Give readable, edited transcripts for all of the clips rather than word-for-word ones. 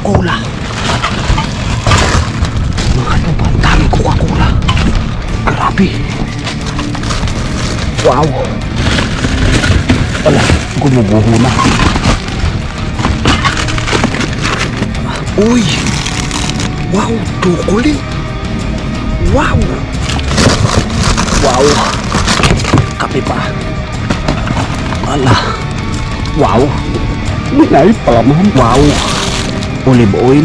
Coca-Cola. Mga katropa, ang daming Coca-Cola. Grabe. Wow. Wala, gumuguho na. Uy. Wow, chocolate. Wow. Wow. Kape pa. Ala. Wow. Binay pala man. Wow. Olive oil.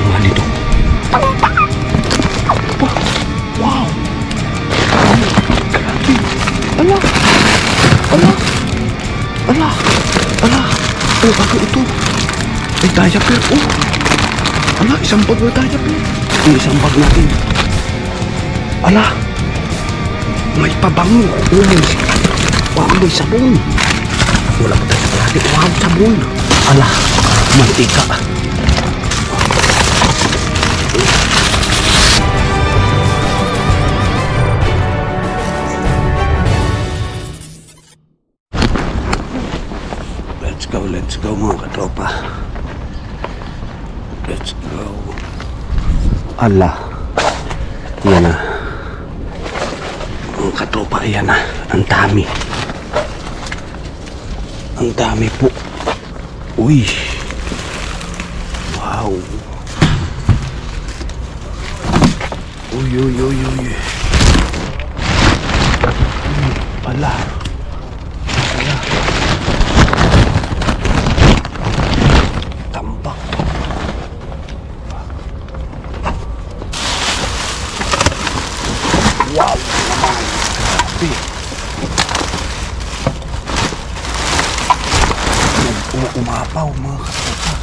Ano dito? Wow. Grabe. Ala. Ala. Ala. Ala. Oh, ano ito? May diaper. Oh. Ala, isang bag na diaper. Yung isang bag natin. Ala. May pabango. Wow, may sabon. Wala pa tayo natin. Wow, sabon. Ala, mantika. Let's go mga katropa. Let's go. Ala. Yan na. Mga katropa, yan na. Ang dami. Ang dami po. Uy. Wow. Uy. Ala. Ala. Tambak. Wow. Grabe. Umapaw mga katropa.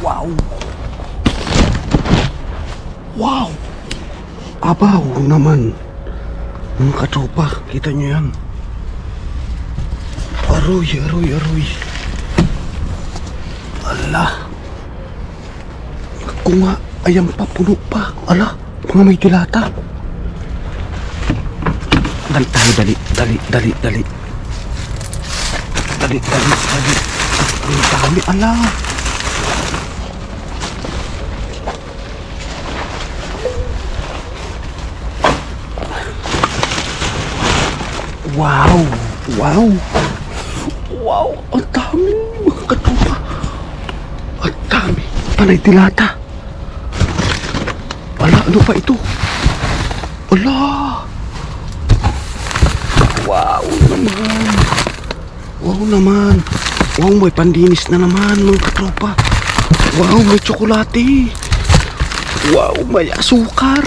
Wow. Wow. Abaw naman. Mga katropa, kita nyo yan. Aroy. Ala. Kung nga, ayan pa, puno pa. Ala, mga may dilata. Dali tayo, dali. Dali. Ang dami, ala. Wow, ang dami mga katropa. Ang dami, panay dilata. Ala, ano pa ito? Ala. Wow naman. Wow, may pandinis na naman mga katropa. Wow, may tsokolate. Wow, may asukar.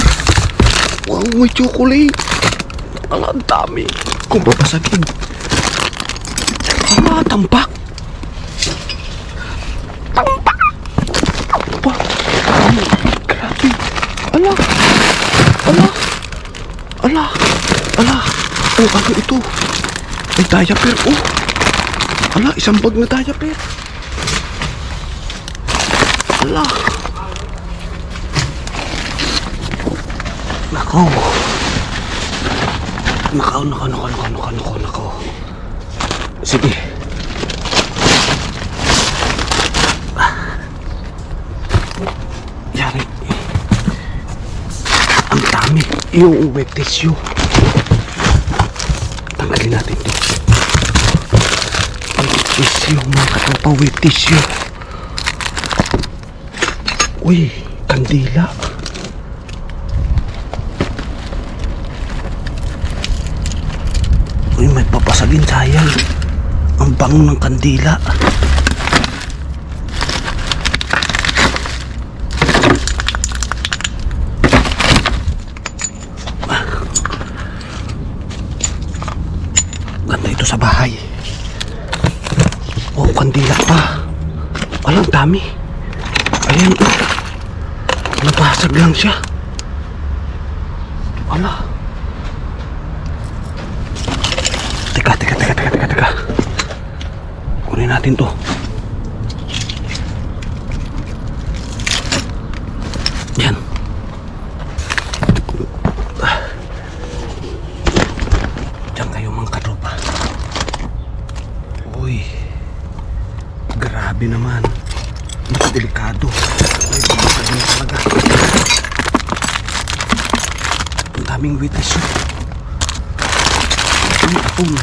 Wow, may chocolate. Ala, ang dami. Kung babasagin. Ala, tambak. Grabe. Ala. Oh, ano ito? May diaper. Oh. Ala, isang bag na diaper. Ala. Nako. Sige. Yari. Ang dami. Yung wet tissue. Tanggalin natin ito. Wet tissue, mga katropa. Wet tissue. Uy, kandila. Uy, may papasagin, sayang. Ang bango ng kandila. Ganda ito sa bahay. Oh, kandila pa. Walang dami. Ayan, nabasag lang siya. Ala. Teka. Kunin natin to. Yan. Diyan kayo mga katropa. Uy. Grabe naman. Mas delikado. Ay, delikado na talaga. Ang daming witness yun. Uy, apong.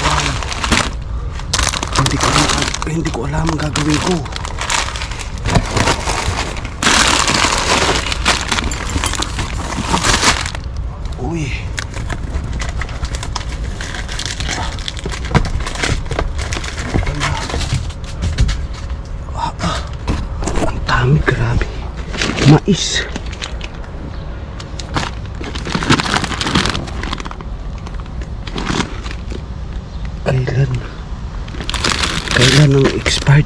Wow. Hindi ko alam ang gagawin ko. Uy. Ang dami, grabe. Mais. Kailan ang expired?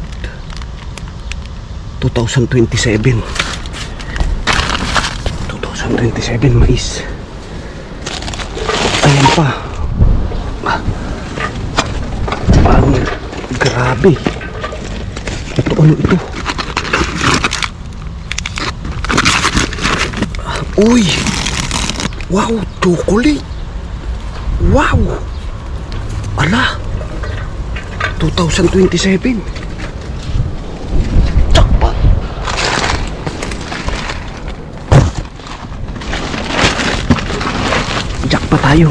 2027 mais. Ayan pa. Ang grabe. Ito ano ito? Uy. Wow, chocolate. Wow. Ala. 2027. Jackpot. Jackpot tayo.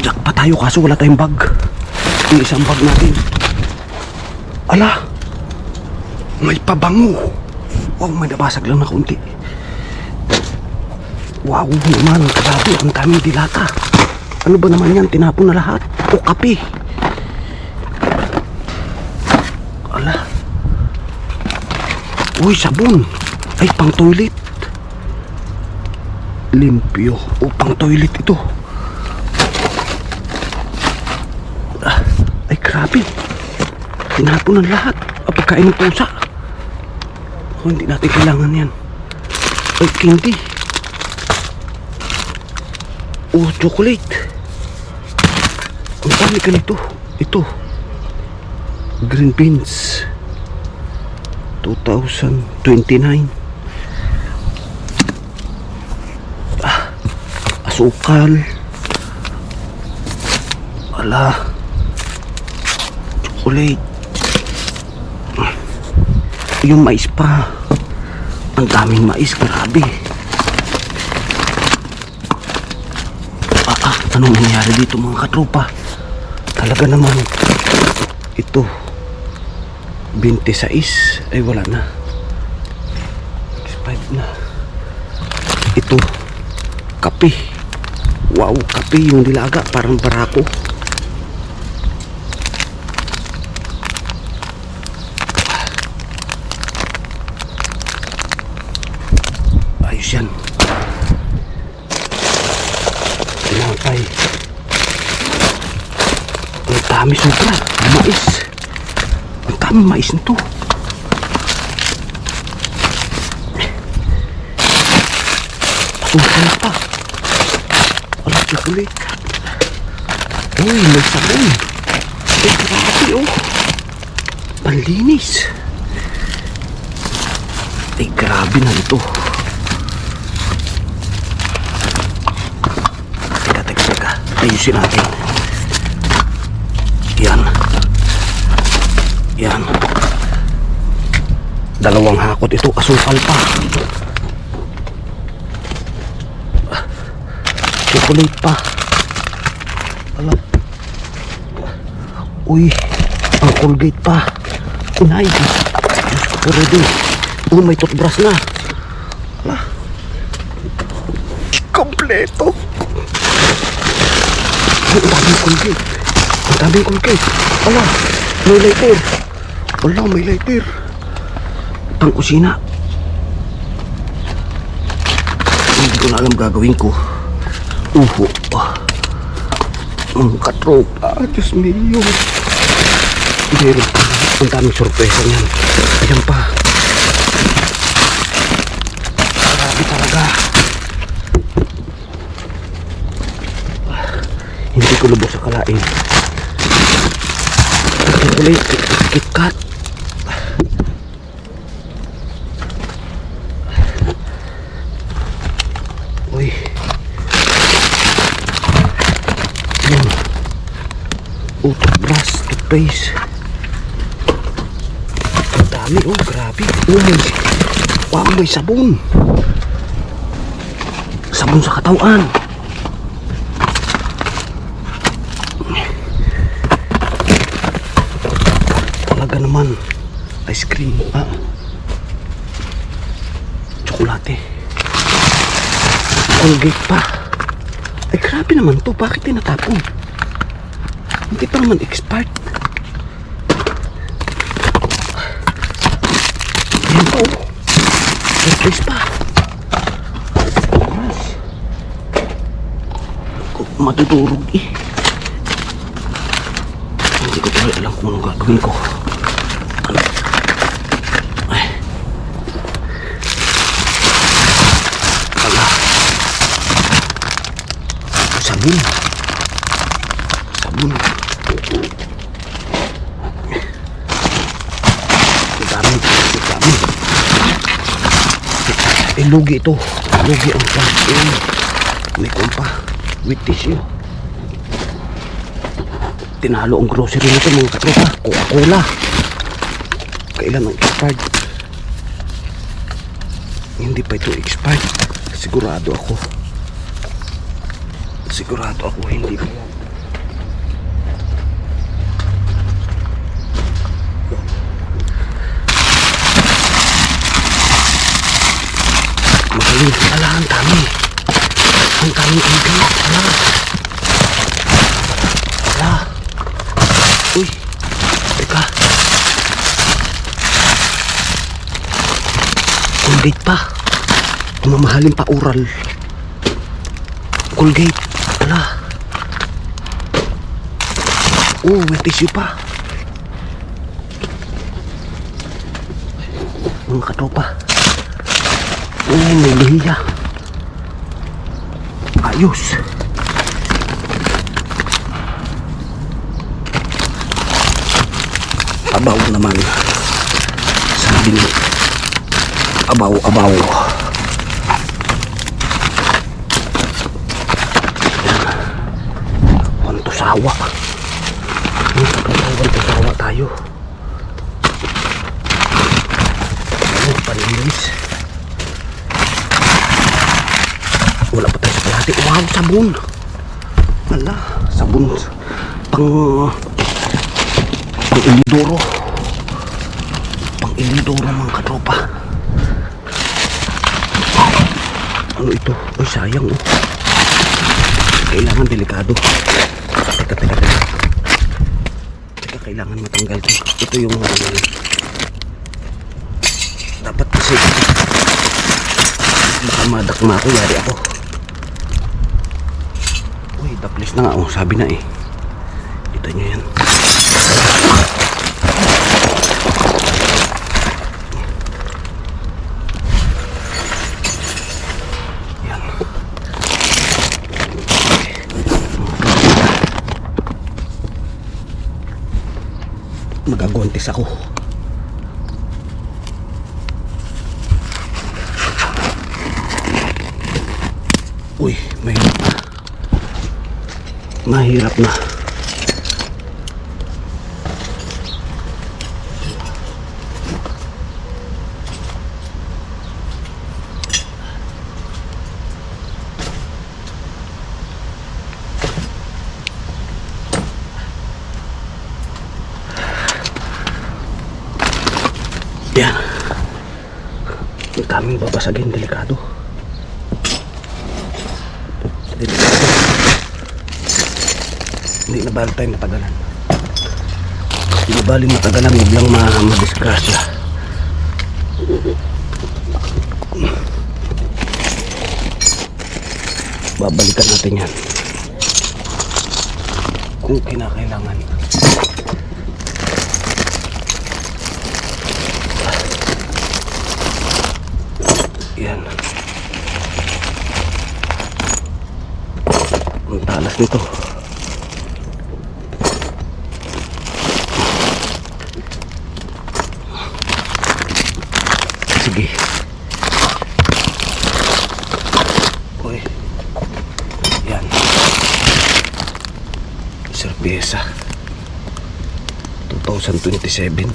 Jackpot tayo kaso wala tayong bag. Yung isang bag natin. Ala. May pabango. Wow, may nabasag lang na kunti. Wow naman, grabe, ang daming dilata. Ano ba naman yan? Tinapon na lahat. O kape. Ala. Uy, sabon. Ay, pang toilet. Limpyo. O, pang toilet ito. Ay, grabe. Tinapon na lahat. Pagkain ng pusa. O, hindi natin kailangan yan. Ay, candy. O, chocolate. Ang dami ka nito. Ito. Green beans. 2029. Asukal. Ala. Chocolate. Yung mais pa. Ang daming mais. Grabe. Anong nangyari dito mga katropa? Talaga naman. Ito 26. Ay wala na. Expired na. Ito kape. Wow, kape yung dilaga. Parang barako. Ayos yan. Tinapay. Ang dami sobra. Mais. Ang dami mais nito. Asukal pa. Wala chocolate. Uy, may sabon. Ay, grabe oh. Panlinis. Ay, grabe na ito. Teka. Ayusin natin. Yan. Dalawang hakot ito. Asukal pa. Chocolate pa. Ala. Uy. Ang Colgate pa. Unay. Ready. May toothbrush na. Ala. Kompleto. Ang daming Colgate. Ang daming Colgate. Ala. May lighter. Wala, may lighter. Pang kusina. Hindi ko na alam gagawin ko. Uho. Ang katropa. Diyos mio. Meron pa. Ang daming sorpresa niyan. Ayan pa. Grabe talaga. Hindi ko lubos sa kalain. Chocolate, KitKat. Toothbrush, toothpaste. Ang dami, oh, grabe. Oh, wow, may sabon. Sabon sa katawan. Talaga naman. Ice cream. Tsokolate. Colgate pa. Ay, grabe naman to. Bakit tinatapon? Hindi pa naman expired. Ayan pa, oh. Surprise pa. Matutulog eh. Hindi ko tuloy alam kung anong gagawin ko. Ano? Ay. Ala. Sabon. Sabon. Dami. Dami. Eh, lugi ito. Lugi ang plastic. May kumpa. With tissue. Tinalo ang grocery nito mga katropa. Coca-Cola. Kailan ang expired? Hindi pa ito expired. Sigurado ako. Sigurado ako hindi pa yan. Magaling. Ala, ang dami. Ang daming igay. Ala. Ala. Uy. Teka. Colgate pa. Mamahalin pa oral. Colgate. Ala. Oh, may tissue pa. Mga katropa. Oh, may lihiya. Ayos. Abaw naman. Sabi ni abaw. Wantusawa. Wantusawa tayo. Ano, panilis. Wala pa tayo sa plate. Wow, sabon. Ala, sabon. Pang inidoro. Pang inidoro mga katropa. Ano ito? Ay, sayang, oh. Kailangan delikado. Teka. Kailangan matanggal ito. Ito yung dapat kasi baka madakma ako, yari ako. Uy, taplis na nga, oh. Sabi na eh. Kita nyo yan. Yan. Magagontis ako. Uy, mahirap na. Mahirap na. Yan. Ang daming babasagin, delikado. Hindi na bali tayo matagalan. Hindi na bali matagalan, huwag lang madisgrasya. Babalikan natin yan kung kinakailangan. Yan. Ang talas nito. Sige. Uy. Yan. Serbesa. 2027.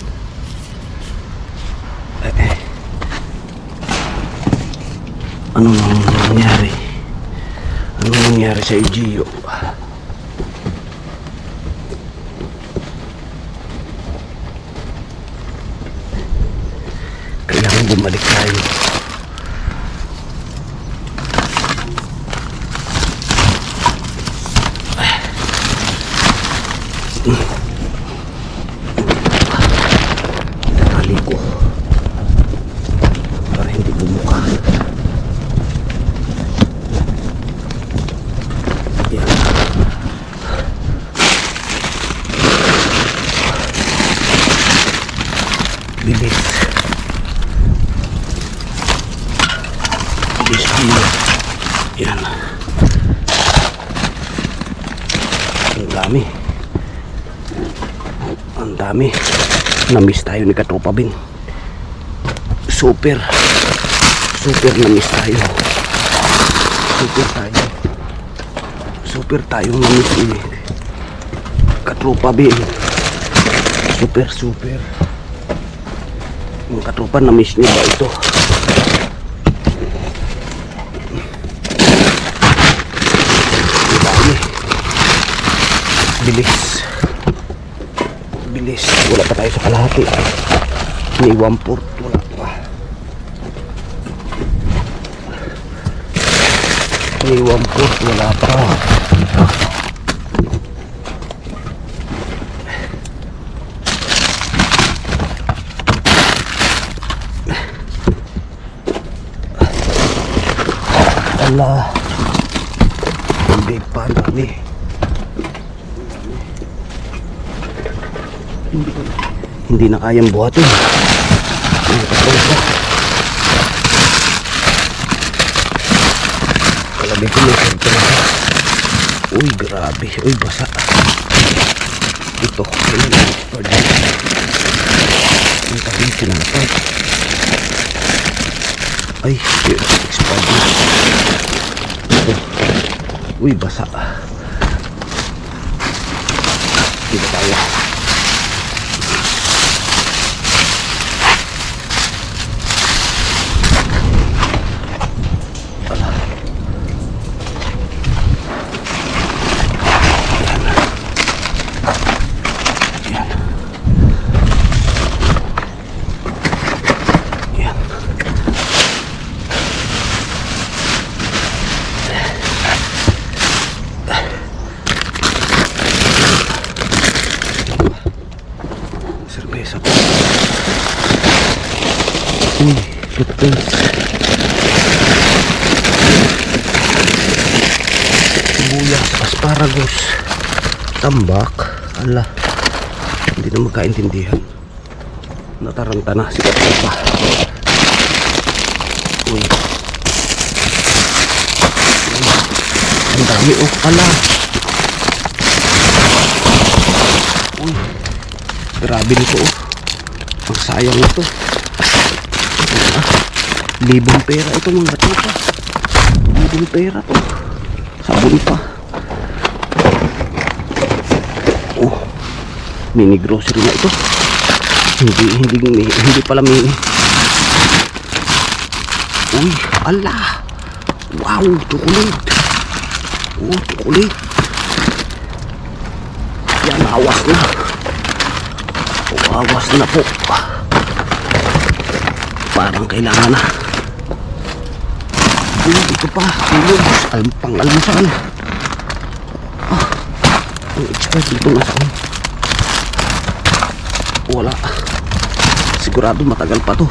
Ano nang nangyari? Ano nangyari sa Gio? Kailangan bumalik tayo. Tali ko para hindi bumuka. Yan. Bilis. Bilis tayo. Yan. Ang dami. Ang dami. Na-miss tayo ni Katropa Bing. Super na-miss tayo. Super tayong na-miss ni Katropa Bing. Super. Yung Katropa na-miss niya ba ito? Ang dami. Bilis. Wala pa tayo sa kalahati. May 1/4. Wala pa. May 1/4. Wala pa. Allah. Hindi pa dami. Hindi na kayang buhatin. Kalagay ko may sento na. Uy, grabe. Uy, basa. Ito. Ang tabi sinatay. Ay, expired na. Ito. Uy, basa. Dito tayo. Serbesa po. Uy, toothpaste. Sibuyas, asparagus, tambak. Ala, hindi na magkaintindihan. Nataranta na si Katropa. Uy, ang dami oh. Ala, uy, grabe nito oh. Ang sayang nito. Libong pera ito mga Katropa. Libong pera to. Sabon pa. Oh, mini grocery na ito. Hindi pala mini. Uy, ala. Wow, chocolate. Oh, chocolate. Yan, awas na. Awas na po. Parang kailangan na. Uy, ito pa. Tulog. Pang-almusal. Ah, ang expired dito na saan. Wala. Sigurado matagal pa to.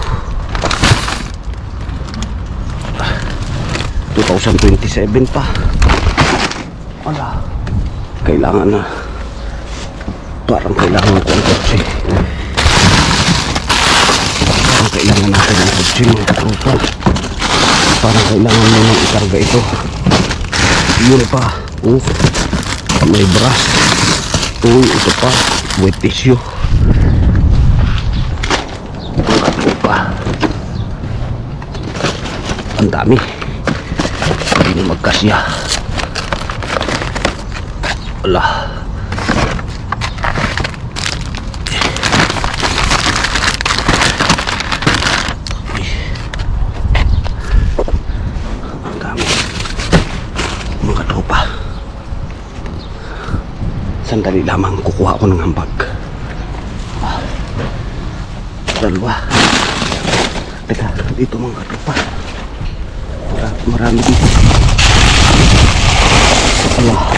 2027 pa. Wala. Kailangan na. Parang kailangan ko ang kotse. Parang kailangan natin ang kotse mga Katropa. Parang kailangan mo nang ikarga ito. Yun pa. May brush. Ito pa. Wet tissue. Mga Katropa. Ang dami. Hindi na magkasya. Wala. Sandali lamang, kukuha ko ng hambag. Dalawa. Teka, dito mga katupa. Marami dito. Allah,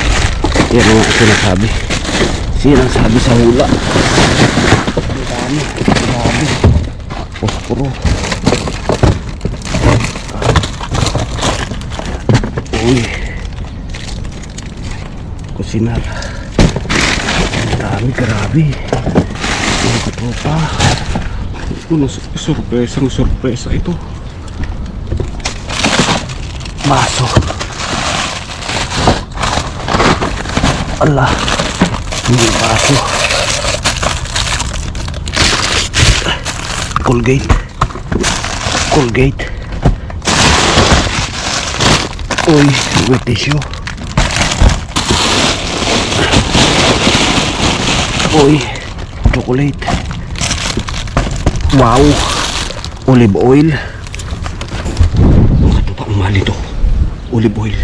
yan ang sinasabi. Siya ang sabi sa hula. Ang dami, grabe. Posporo. Uy, kusinar. Ang dami, grabe. Mga katupa. Sorpresa ito. Baso. Allah, hindi baso. Colgate. Uy, wet tissue. Uy, chocolate. Wow, olive oil. Ano pa ang mali to? Olive oil.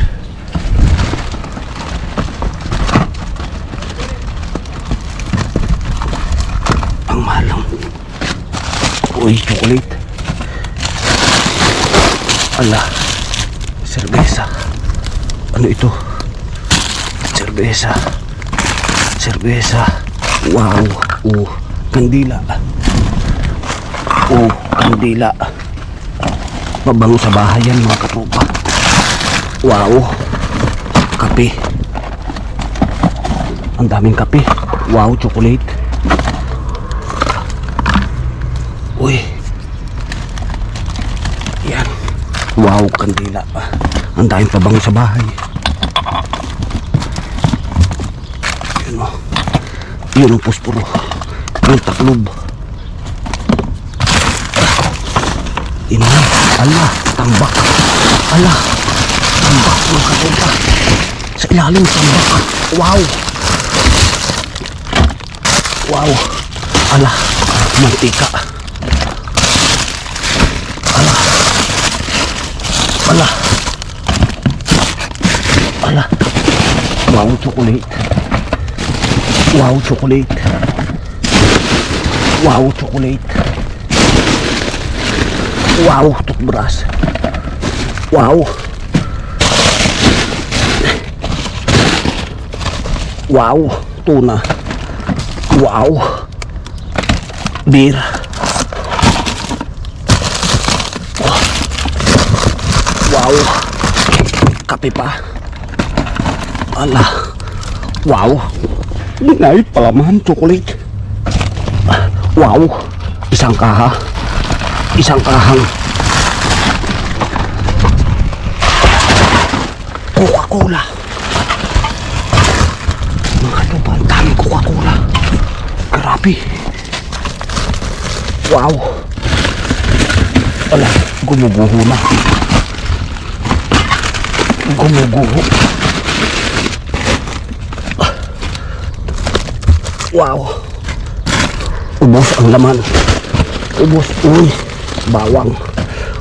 Ang malang. Uy, chocolate. Ala, serbesa. Ano ito? Serbesa. Wow. Kandila. Kandila. Mabango sa bahay yan mga katupa. Wow. Kape. Ang daming kape. Wow, chocolate. Uy. Yan. Wow, kandila. Ang daming pabango sa bahay. Yun o. Yun ang posporo. Yung taklob. Inay, ala, tambak. Ala, tambak mga katupa. Sa ilalim, tambak. Wow. Ala, mantika. Ala. Wow, chocolate. Wow, toothbrush. Wow, tuna. Wow, beer. Wow, kape pa. Ala. Wow, dinay palaman chocolate. Wow, isang kahang Coca-Cola. Mga katupa, ang daming Coca-Cola. Grabe. Wow. Ala, gumuguho na. Wow. Ubos ang laman. Uy, bawang.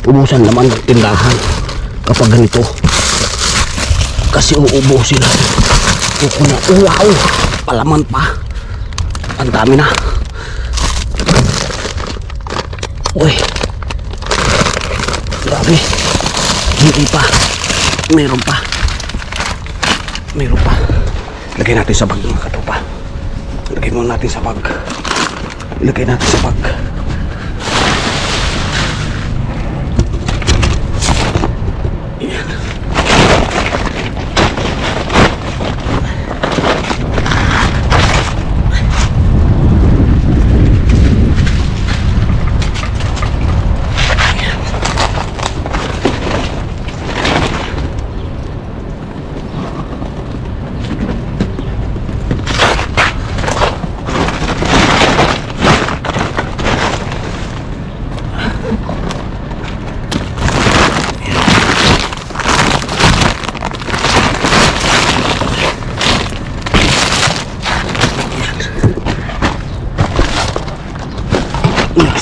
Ubos ang laman ng tindahan kapag ganito. Kasi uubo sila. Kukuna. Wow, palaman pa. Ang dami na. Uy, grabe. Hindi pa. Meron pa. Lagay natin sa bag mga katupa. Lagay muna natin sa bag. Ilagay natin sa bag. Ayan.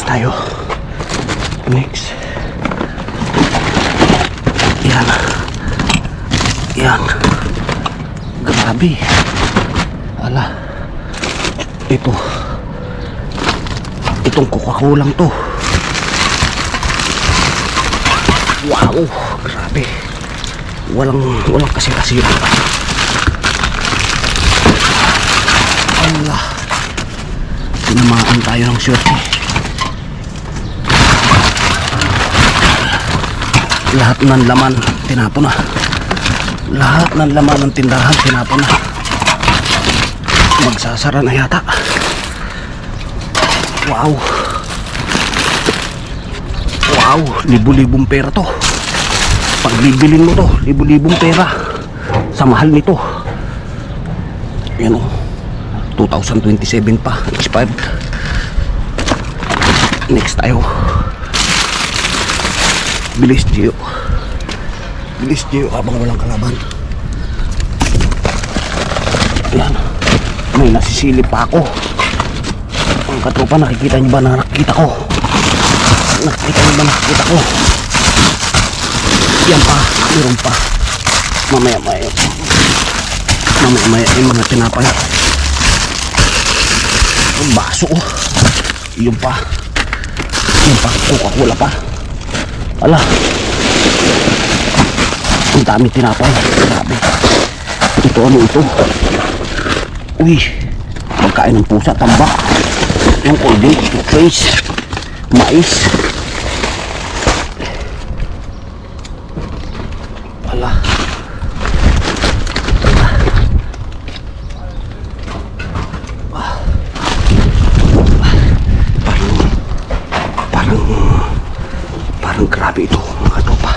Tayo. Next. Yan. Grabe. Ala. Itong Coca-Cola to. Wow, grabe. Walang kasira-sira. Allah. Tinamaan tayo ng swerte. Lahat ng laman tinapon na. Lahat ng laman ng tindahan tinapon na. Magsasara na yata. Wow. Wow, libu-libong pera to. Pag bibilin mo to, libu-libong pera. Sa mahal nito. Yan o. 2027 pa, expired. Next tayo. Bilis Gio. Bilis Gio habang walang kalaban. Yan. May nasisilip pa ako. Ang katropa, nakikita niyo ba na nakikita ko? Nakikita niyo ba nakikita ko? Yan pa, meron pa. Mamaya yung mga tinapay. Ang baso. Yun pa. Coca-Cola pa. Ala. Ang dami tinapay. Grabe. Ito ano ito? Uy. Pagkain ng pusa, tambak. Yung cold drink, toothpaste, mais. Ala. Parang grabe ito mga katropa.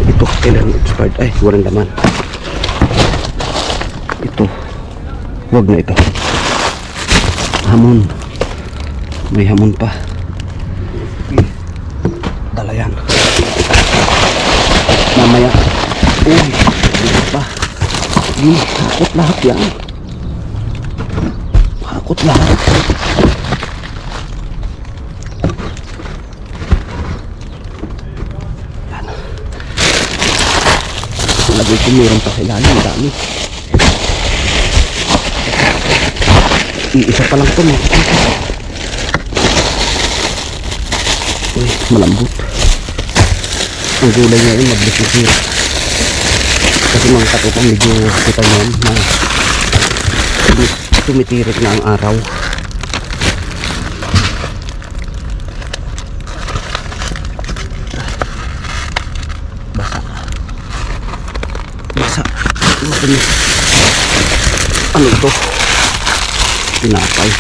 Ito kailan expired. Ay, walang laman. Ito, wag na ito. Hamon. May hamon pa. Dala yan. Mamaya. Uy, hindi pa. Hakot lahat yan. Hakot lahat. Yan. Lagay ko meron pa sa ilalim. Dami. Iisa pa lang ito mo. Uy, malambot. Ang gulay niya yun magdisisir. Kasi mga katupang medyo kita nyo na tumitirik na ang araw. Basa. Ano ito? Tinapay.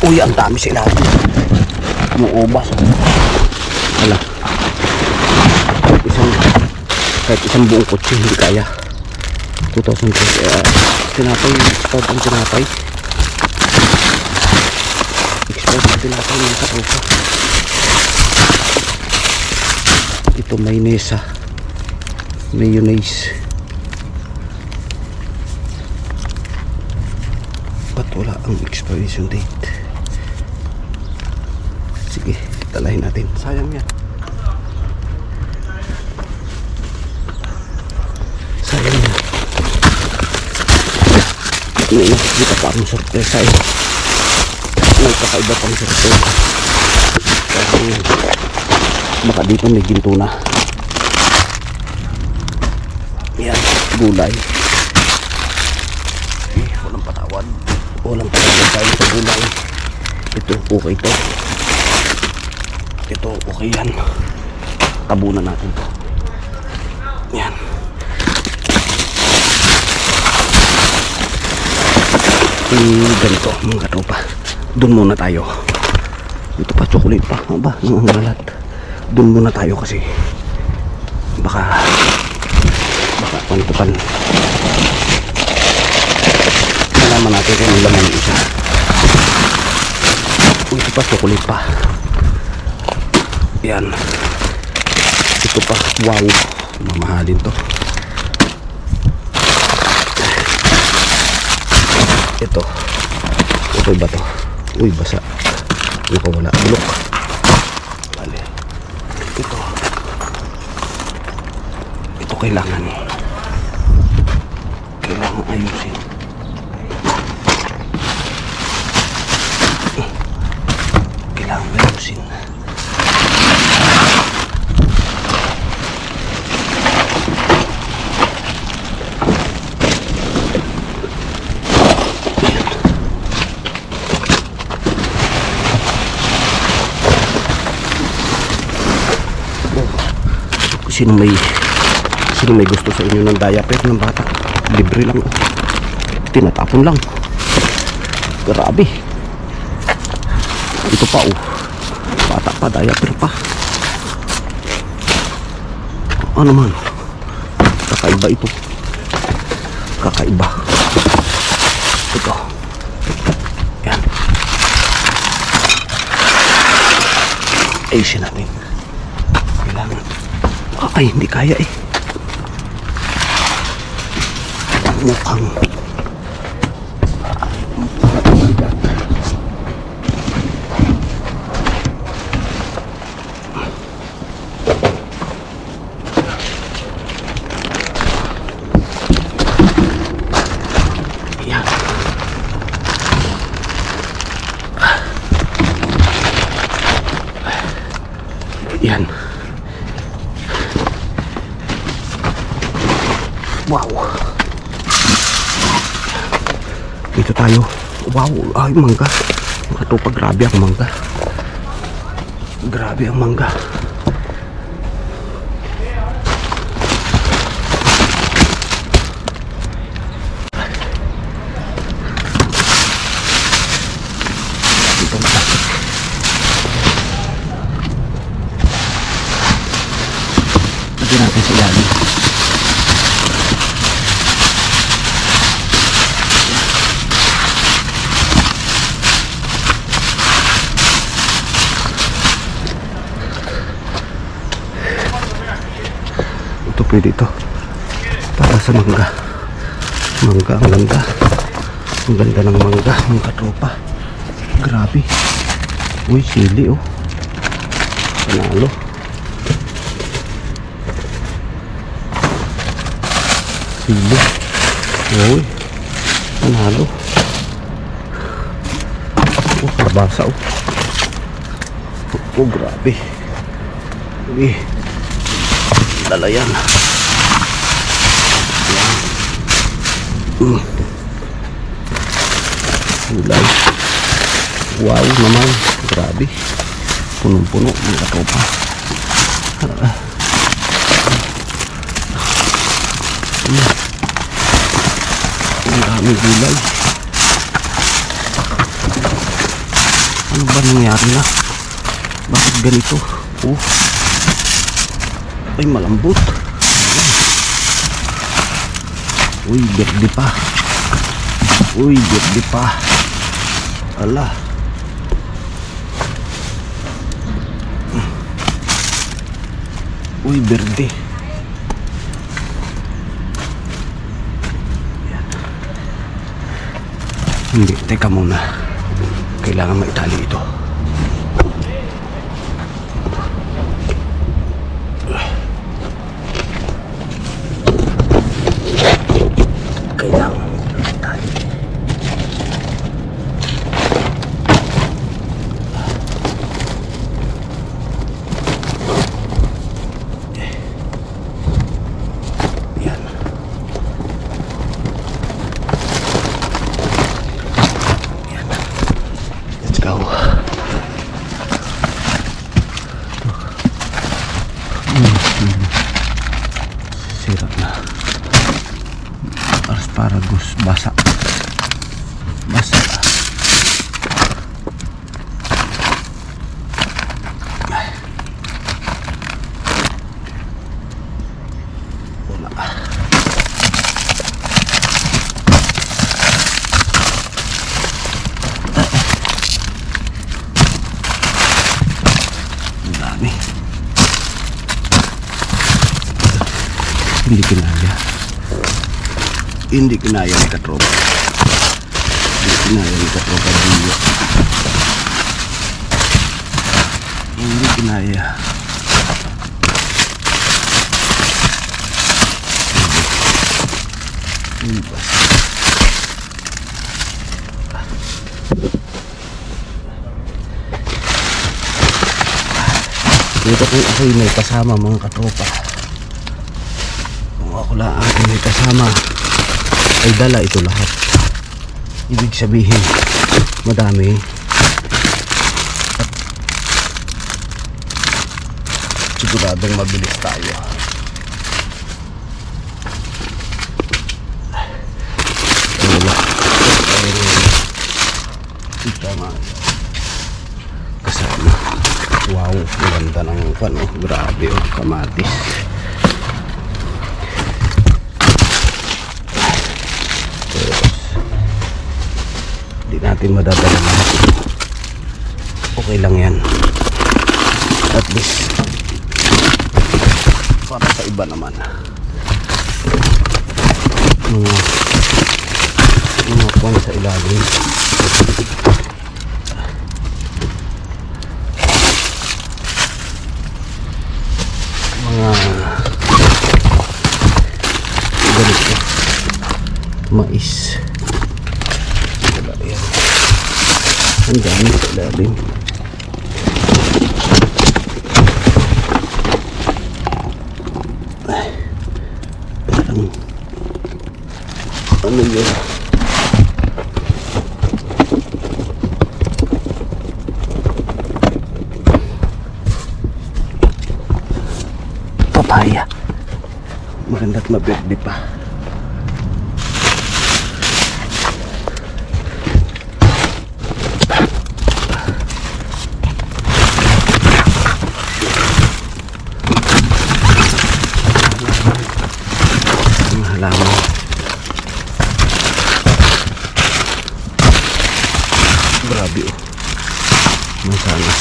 Uy, ang dami sila. Umuubas. Wala. Kahit isang buong kotse hindi kaya. 2,000 tinapay. Export ang tinapay. Export ang tinapay ng katropa. Ito mayonnaise. Mayonnaise. Ba't wala ang expiration date? Sige, talahin natin. Sayang yan. Sayang yan. May nakikita pa ang sorpresa eh. May kakaiba pang sorpresa. Kasi baka dito may ginto na. Yan, gulay. Walang patawad. Walang patawad tayo sa gulay. Ito, okay to. Ito, okay yan. Tabunan natin to. Yan. Ganito mga katropa. Doon muna tayo. Ito pa, chocolate pa. Aba, nangangalat. Doon muna tayo kasi baka pantukan. Nalaman natin kung ang laman isa. Ito pa, chocolate pa. Yan. Ito pa, wow. Mamahalin to. Ito. Okay ba to? Uy, basa. Nakawala. Bulok. Bale. Ito. kailangan ayusin. Kailangan ayusin. Sino may gusto sa inyo ng diaper ng bata, libre lang, tinatapon lang. Grabe, ito pa bata pa, diaper pa. Ano man, kakaiba ito, kakaiba. Ito, yan, ayusin natin. Kailangan, ay hindi kaya mukhang yan. Yan. Wow. Dito tayo. Wow, ay mangga. Mga tropa, grabe ang mangga. Grabe ang mangga. Dito matakot. Lagyan natin sa ilalim. Pwede ito para sa mangga. Mangga, ang ganda. Ang ganda ng mangga, mga katropa. Grabe. Uy, sili panalo. Sili. Uy, panalo. Kalabasa grabe. Uy, lalayan. Gulay. Wow naman, grabe. Punong-puno mga katropa. Ang daming gulay. Ano ba nangyari na? Bakit ganito? Ay, malambot. Uy, berde pa. Ala. Uy, berde. Hindi, teka muna. Kailangan maitali ito. Sira na. Asparagus basa. Wala. Ang dami. Hindi kinaya ni katropa. Hindi kinaya. Dito kung ako'y may kasama mga katropa, kung ako lang aking may kasama ay dala ito lahat. Ibig sabihin madami at siguradong mabilis tayo. Wala kita nga kasama. Wow, maganda ng ano, grabe oh, kamatis. Hindi natin madadala lahat. Okay lang yan. At least para sa iba naman. Mga kwan sa ilalim. Mga ganito. Mais. Wala yan. Ang dami sa ilalim. Parang ano yun? Papaya. Maganda't maberde pa. Ang halaman. Grabe oh. Masanas.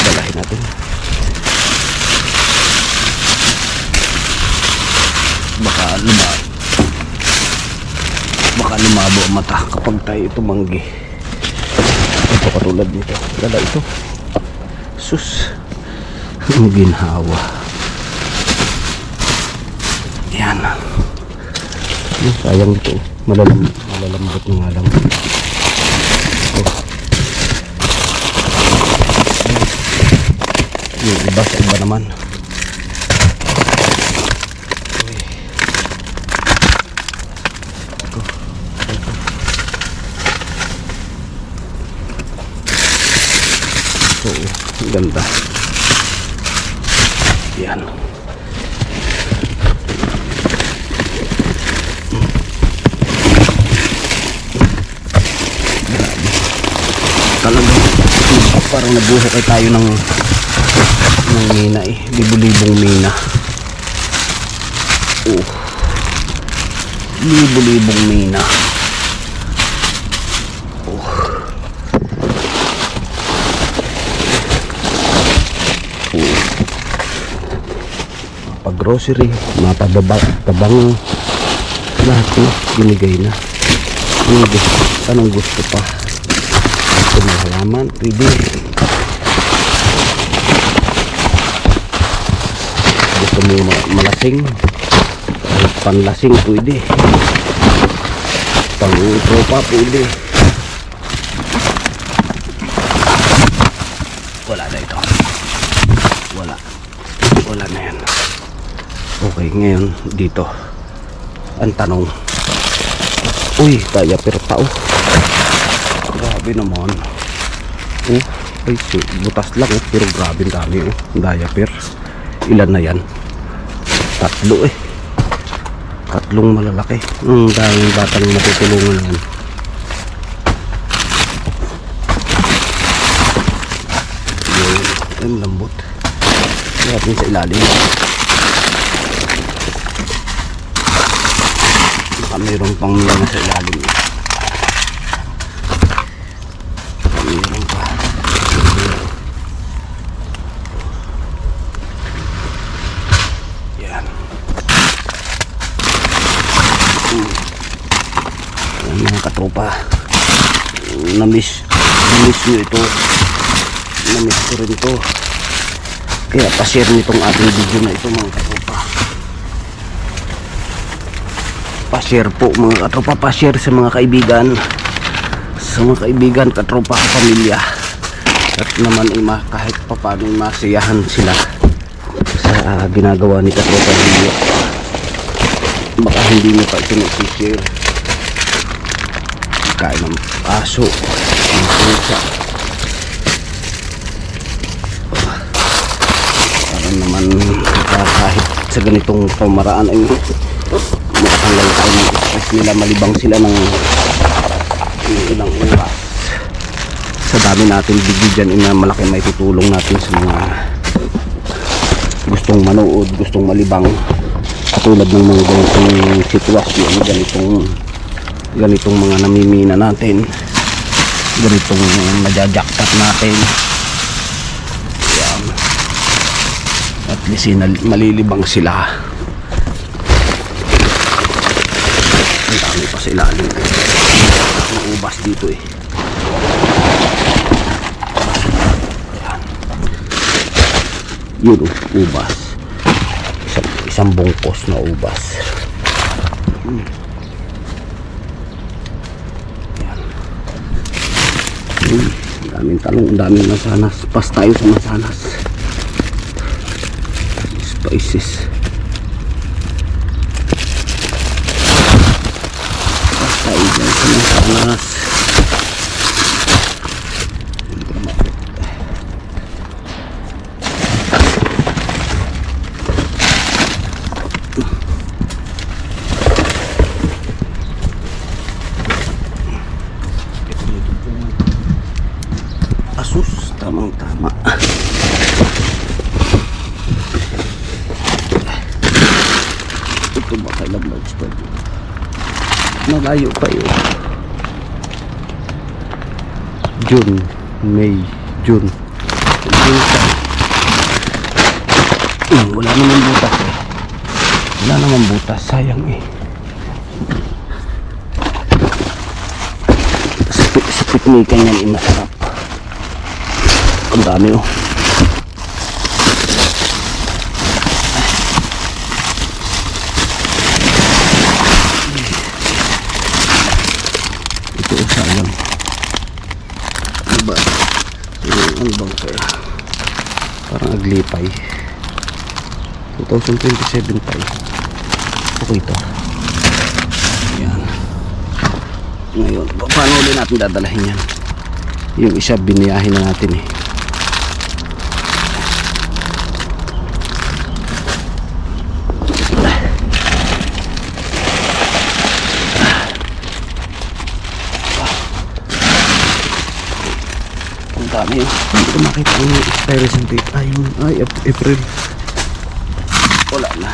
Dalahin natin. Baka lumabo ang mata kapag tayo tumanggi. Ito katulad nito. Dala ito. Sus. Ang ginhawa. Yan. Sayang dito. Malalambot nga lang. Oh. Yung iba sa iba naman. Oo, ganda. Yan. Talagang parang nabuhok tayo ng mina eh. Libo-libong mina. Oh. Libo-libong mina. Pag grocery, mga tabang lahat na binigay na. Anong gusto pa? Gusto mo halaman? Pwede. Gusto mo malasing? Panlasing pwede. Pang tropa pwede. Wala na ito. Wala na yan. Okay, ngayon dito ang tanong, uy, diaper pa oh. Grabe naman oh, ay butas lang oh, pero grabe dami oh, diaper. Ilan na yan? 3 eh. 3 malalaki. Daming batang matutulungan yan. Yun, ang lambot. Natin sa ilalim. Mayroon pang mina sa ilalim. Mayroon pa. Yan. Yan mga katropa. Namiss nyo ito. Namiss ko rin ito. Kaya pa-share nitong ating video na ito mga katropa. Pa-share po mga katropa, pa-share sa mga kaibigan, katropa, pamilya. At naman kahit pa paano masiyahan sila sa ginagawa ni katropa ninyo. Baka hindi nyo pa ito-share. Kain ng aso, ng pusa. Para naman kahit sa ganitong pamaraan ay matanggal tayo ng stress nila, malibang sila ng ilang oras. Sa dami natin video dyan, malaki may tutulong natin sa mga gustong manood, gustong malibang katulad ng mga ganitong sitwasyon, ganitong mga namimina natin, ganitong najajakpat natin. Yan. At least malilibang sila. Ang dami pa sa ilalim. Ang ubas dito eh. Yun, ubas. Isang bungkos na ubas. Daming talong, daming masanas. Pas tayo sa masanas. Spices. Pas tayo dyan sa masanas. Asus, tamang-tama. Ito ba kailang birds pa? Malayo pa yun. June, May, June. Wala naman butas eh. Wala naman butas, sayang eh. Sa piknikan yan eh, masarap. Ang dami oh. Ito sayang. Ano ba? Ano bang kaya? Parang aglipay. 2027 pa eh. Okay ito. Yan. Ngayon, paano ulit natin dadalahin yan? Yung isa biniyahin na natin eh. Dami. Hindi ko makita ang expiration date. Ay, April. Wala na.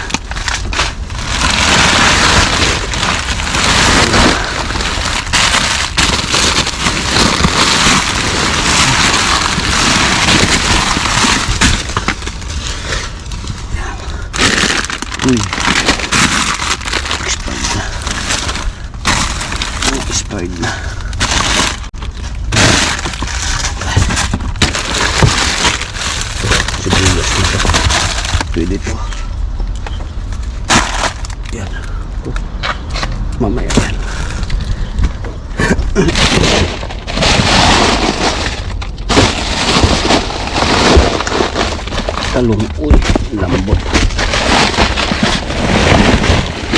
Expired na. Sibuyas na ito. Pwede ito. Yan. Mamaya yan. Talong. Uy, lambot.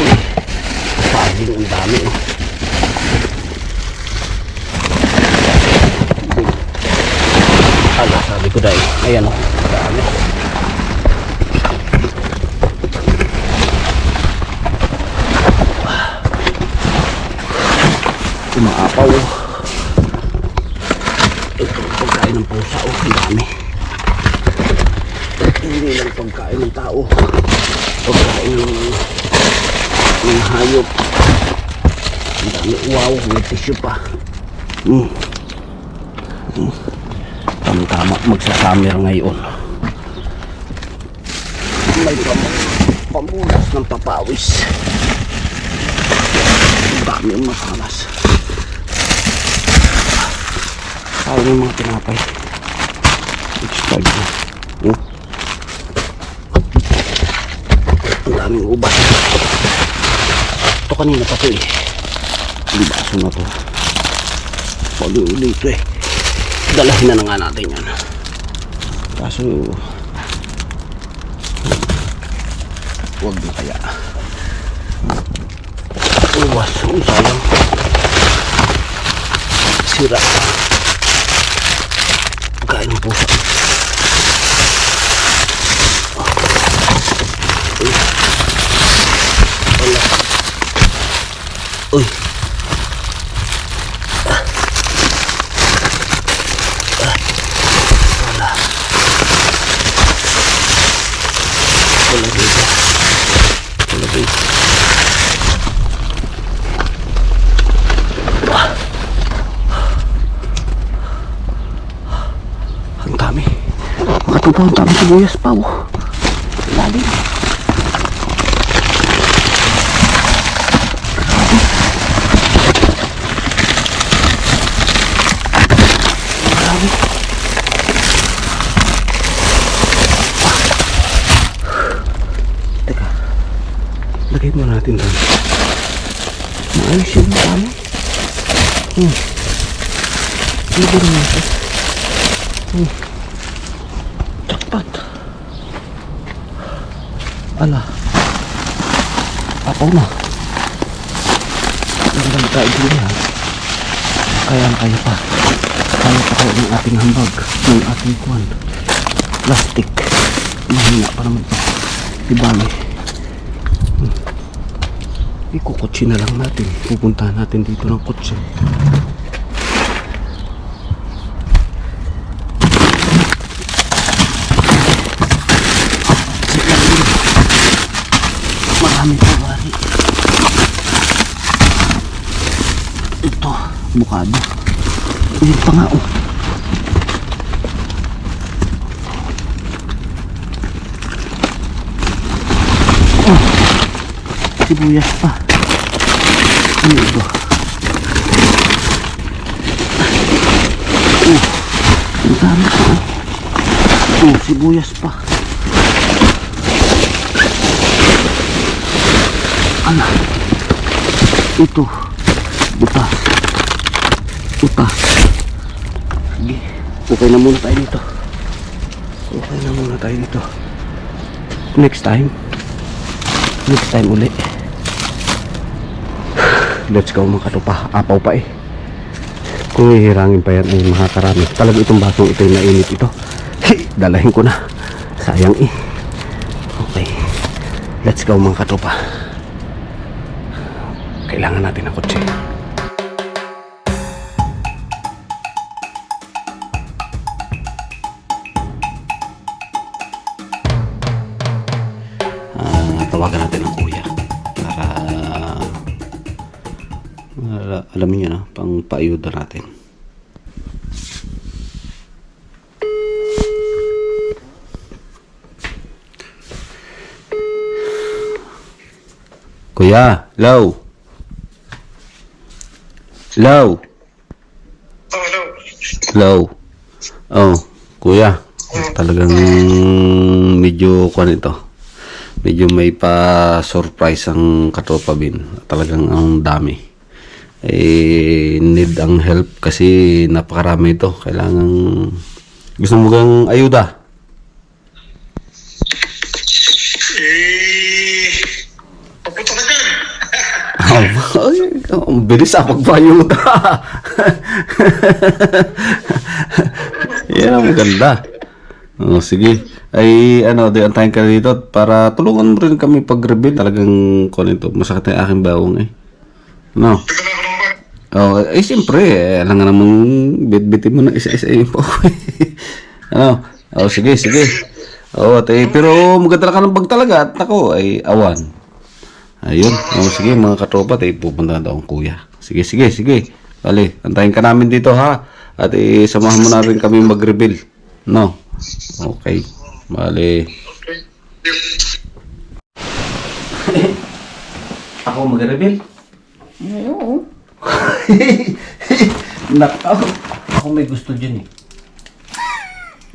Uy, saging ang dami oh. Sabi ko dahil, ayan o, dami. Umaapaw. Ito pagkain ng pusa o, ang dami. Hindi lang pagkain ng tao, pagkain ng hayop. Ang dami, wow, may tissue pa. Tama, magsasamir ngayon. May pamunas ng papawis. Ang dami ang masalas. Ayaw yung mga tinapay. Expired na. Ang daming ubas. Ito kanina pa to eh. Yung baso na to. Pag-uli ito eh. Dalahin na nga natin yan. Kaso huwag na kaya. Uwas. Sayang. Sira. Kain ng pusa. Uy. Wala. Uy. Wala. Wala dito. Wala dito. Ang dami. Makatupaw ang dami sibuyas pa. Lalim. Teka. Lagay mo natin doon. Maayos yun dami. Lagay mo natin. Jackpot. Ala. Apaw na. Nagdang tayo din yan. Kaya pa. Kaya pa kayo ng ating hambag. Ng ating kuwan. Plastic. Mahina pa naman ito. Dibali. Ikukutsi na lang natin. Pupuntahan natin dito ng kutsi. Marami pa wari. Ito, bukado. Ulit pa nga oh. Oh, sibuyas pa. Ano ito? Oh, ang dami pa oh. Oh, sibuyas pa. Ano? Ito. Butas. Butas. Sige. Okay na muna tayo dito. Okay na muna tayo dito. Next time ulit. Let's go mga katupa. Apaw pa eh. Kung hihirangin pa yan ay makakarami. Talaga itong basong ito yung nainit ito. Dalahin ko na. Sayang eh. Okay. Let's go mga katupa. Kailangan natin ng kotse. Tawagan natin ang kuya para alam niyo na, pang paayuda natin. Kuya, hello. Hello. Oh, hello. Hello. Oh, kuya. Talagang medyo kuan ito. Medyo may pa-surprise ang Katropa Bin. Talagang ang dami. Need ang help kasi napakarami ito. Kailangan gusto mo gang ayuda. Papunta ka dyan. Ang bilis pagpayuda. Yan ang maganda. Oh, sige. Ay di antayin ka dito para tulungan mo rin kami pag-reveal. Talagang ito, masakit ang aking bawang eh. No. Oh, siyempre alam nga namang bit-bitin mo na isa-isa yung po. Oh, sige. Oh, pero maganda ka ng bag talaga at ako ay awan. Ayun. Oh, sige mga katropa, pupunta na daw ang kuya. Sige. Bale, antayin ka namin dito ha. At samahan mo na rin kami mag-reveal. No. Okay. Bale. Okay. Ako mag-reveal? Oo. Nakaw. Ako may gusto dyan eh.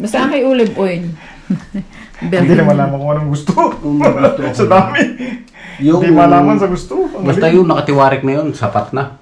Basta kay olive oil. Hindi naman naman kung anong gusto. Sa dami. Yung, Hindi malaman sa gusto. Ang basta galing. yun, nakatiwarik na yun, sapat na.